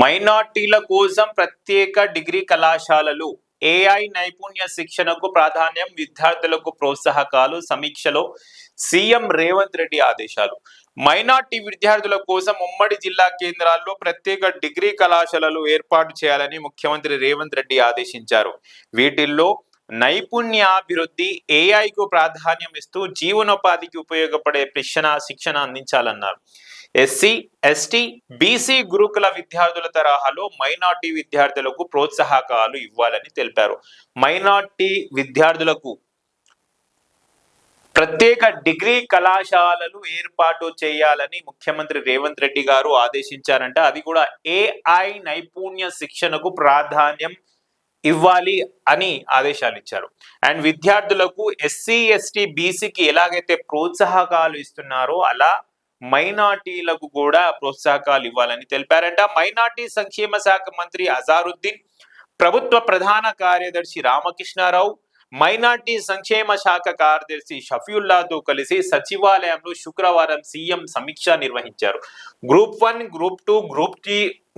మైనార్టీల కోసం ప్రత్యేక డిగ్రీ కళాశాలలు, ఏఐ నైపుణ్య శిక్షణకు ప్రాధాన్యం, విద్యార్థులకు ప్రోత్సాహకాలు. సమీక్షలో సీఎం రేవంత్ రెడ్డి ఆదేశాలు. మైనార్టీ విద్యార్థుల కోసం ఉమ్మడి జిల్లా కేంద్రాల్లో ప్రత్యేక డిగ్రీ కళాశాలలు ఏర్పాటు చేయాలని ముఖ్యమంత్రి రేవంత్ రెడ్డి ఆదేశించారు. వీటిల్లో నైపుణ్యాభివృద్ధి, ఏఐకు ప్రాధాన్యం ఇస్తూ జీవనోపాధికి ఉపయోగపడే శిక్షణ అందించాలన్నారు. ఎస్సీ, ఎస్టీ, బీసీ గురుకుల విద్యార్థుల తరహాలో మైనార్టీ విద్యార్థులకు ప్రోత్సాహకాలు ఇవ్వాలని తెలిపారు. మైనార్టీ విద్యార్థులకు ప్రత్యేక డిగ్రీ కళాశాలలు ఏర్పాటు చేయాలని ముఖ్యమంత్రి రేవంత్ రెడ్డి గారు ఆదేశించారంట. అది కూడా ఏఐ నైపుణ్య శిక్షణకు ప్రాధాన్యం ఇవ్వాలి అని ఆదేశాలు ఇచ్చారు. అండ్ విద్యార్థులకు ఎస్సీ, ఎస్టీ, బీసీకి ఎలాగైతే ప్రోత్సాహకాలు ఇస్తున్నారో అలా మైనార్టీలకు కూడా ప్రోత్సాహకాలు ఇవ్వాలని తెలిపారంట. మైనార్టీ సంక్షేమ శాఖ మంత్రి అజారుద్దీన్, ప్రభుత్వ ప్రధాన కార్యదర్శి రామకృష్ణారావు, మైనార్టీ సంక్షేమ శాఖ కార్యదర్శి షఫీయుల్లాతో కలిసి సచివాలయంలో శుక్రవారం సీఎం సమీక్ష నిర్వహించారు. గ్రూప్ 1, గ్రూప్ 2,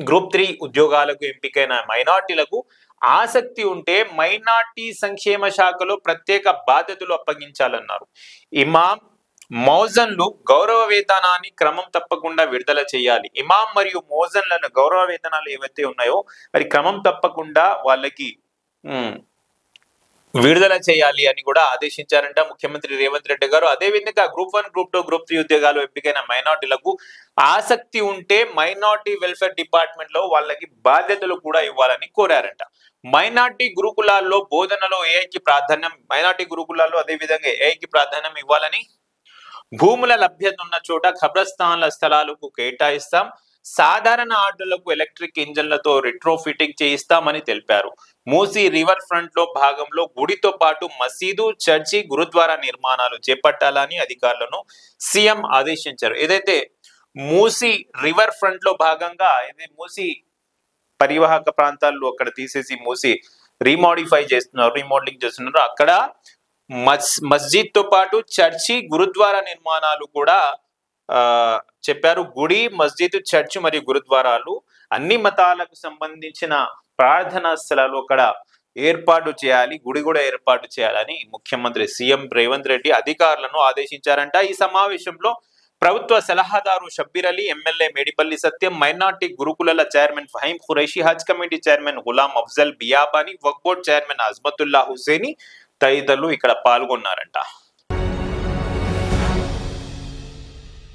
గ్రూప్ 3 ఉద్యోగాలకు ఎంపికైన మైనార్టీలకు ఆసక్తి ఉంటే మైనార్టీ సంక్షేమ శాఖలో ప్రత్యేక బాధ్యతలు అప్పగించాలన్నారు. ఇమాం, మౌజన్లు గౌరవ వేతనాన్ని క్రమం తప్పకుండా విడుదల చేయాలి. ఇమాం మరియు మౌజన్లను గౌరవ వేతనాలు ఏవైతే ఉన్నాయో మరి క్రమం తప్పకుండా వాళ్ళకి విడుదల చేయాలి అని కూడా ఆదేశించారంట ముఖ్యమంత్రి రేవంత్ రెడ్డి గారు. అదేవిధంగా గ్రూప్ 1, గ్రూప్ 2, గ్రూప్ 3 ఉద్యోగాలు ఎంపికైన మైనార్టీలకు ఆసక్తి ఉంటే మైనార్టీ వెల్ఫేర్ డిపార్ట్మెంట్ లో వాళ్ళకి బాధ్యతలు కూడా ఇవ్వాలని కోరారంట. మైనార్టీ గురుకులాల్లో బోధనలో ఏఐకి ప్రాధాన్యం, మైనార్టీ గురుకులాల్లో అదేవిధంగా ఏఐకి ప్రాధాన్యం ఇవ్వాలని, భూముల లభ్యత ఉన్న చోట ఖబ్రస్థాన్ల స్థలాలకు కేటాయిస్తాం, సాధారణ ఆటోలకు ఎలక్ట్రిక్ ఇంజన్లతో రిట్రోఫిటింగ్ చేయిస్తామని తెలిపారు. మూసీ రివర్ ఫ్రంట్ లో భాగంలో గుడితో పాటు మసీదు, చర్చి, గురుద్వారా నిర్మాణాలు చేపట్టాలని అధికారులను సీఎం ఆదేశించారు. ఏదైతే మూసీ రివర్ ఫ్రంట్ లో భాగంగా మూసీ పరివాహక ప్రాంతాల్లో అక్కడ తీసేసి మూసీ రీమోడలింగ్ చేస్తున్నారు. అక్కడ మస్జిద్ తో పాటు చర్చి, గురుద్వారా నిర్మాణాలు కూడా చెప్పారు. గుడి, మస్జిద్, చర్చ్ మరియు గురుద్వారాలు అన్ని మతాలకు సంబంధించిన ప్రార్థనా స్థలాలు అక్కడ ఏర్పాటు చేయాలి, గుడి కూడా ఏర్పాటు చేయాలని ముఖ్యమంత్రి సీఎం రేవంత్ రెడ్డి అధికారులను ఆదేశించారంట. ఈ సమావేశంలో ప్రభుత్వ సలహాదారు షబ్బీర్ అలీ, ఎమ్మెల్యే మేడిపల్లి సత్యం, మైనార్టీ గురుకులాల చైర్మన్ ఫహీం ఖురైషీ, హజ్ కమిటీ చైర్మన్ గులాం అఫ్జల్ బియాబాని, వక్ఫ్ బోర్డ్ చైర్మన్ అజ్మతుల్లా హుసేని తదితరులు ఇక్కడ పాల్గొన్నారంట.